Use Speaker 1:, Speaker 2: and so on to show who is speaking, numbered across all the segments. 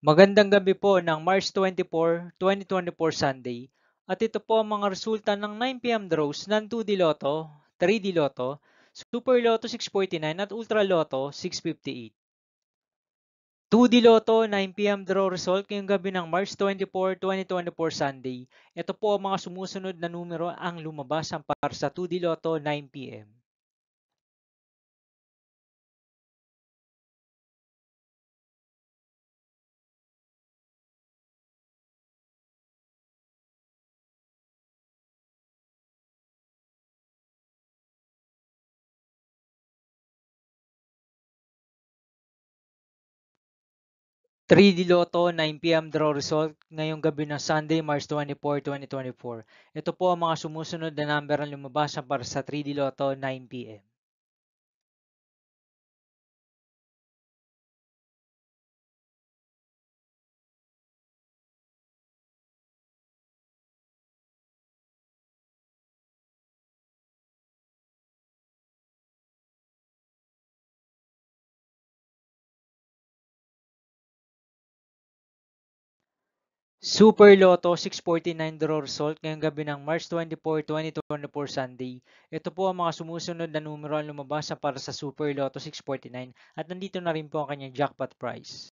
Speaker 1: Magandang gabi po ng March 24, 2024 Sunday. At ito po ang mga resulta ng 9 PM draws ng 2D Lotto, 3D Lotto, Super Lotto 649 at Ultra Lotto 658. 2D Lotto 9 PM draw result ngayong gabi ng March 24, 2024 Sunday. Ito po ang mga sumusunod na numero ang lumabas ang para sa 2D Lotto 9 PM. 3D Lotto 9 PM draw result ngayong gabi ng Sunday, March 24, 2024. Ito po ang mga sumusunod na number ang lumabas para sa 3D Lotto 9 PM. Super Lotto 649 draw result ngayong gabi ng March 24, 2024 Sunday. Ito po ang mga sumusunod na numero ang lumabas para sa Super Lotto 649 at nandito na rin po ang kanyang jackpot price.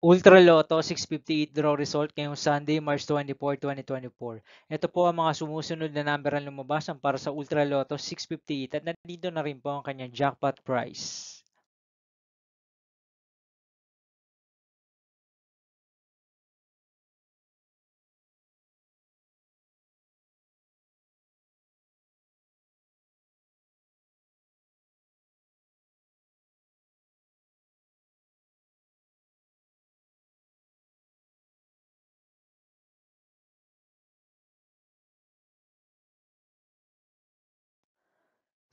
Speaker 1: Ultra Lotto 658 draw result ngayong Sunday, March 24, 2024. Ito po ang mga sumusunod na number ang lumabas para sa Ultra Lotto 658 at nandito na rin po ang kanyang jackpot price.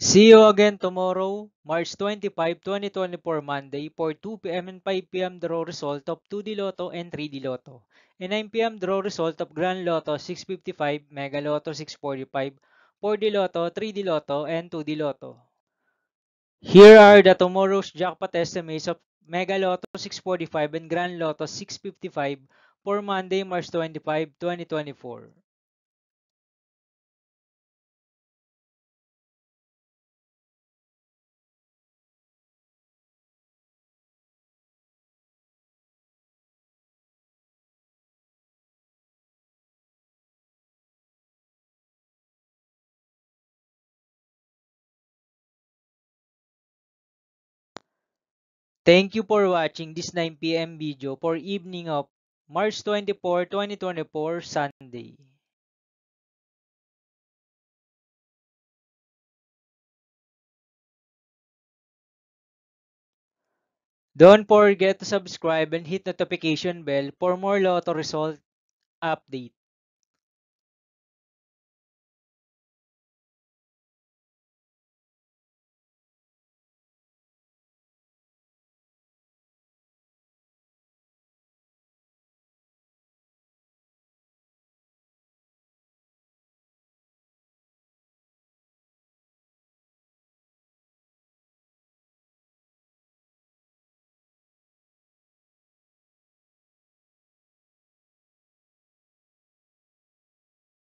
Speaker 1: See you again tomorrow, March 25, 2024 Monday for 2 PM and 5 PM draw result of 2D Lotto and 3D Lotto. And 9 PM draw result of Grand Lotto 655, Mega Lotto 645, 4D Lotto, 3D Lotto, and 2D Lotto. Here are the tomorrow's jackpot estimates of Mega Lotto 645 and Grand Lotto 655 for Monday, March 25, 2024. Thank you for watching this 9 PM video for evening of March 24, 2024 Sunday. Don't forget to subscribe and hit notification bell for more Lotto result update.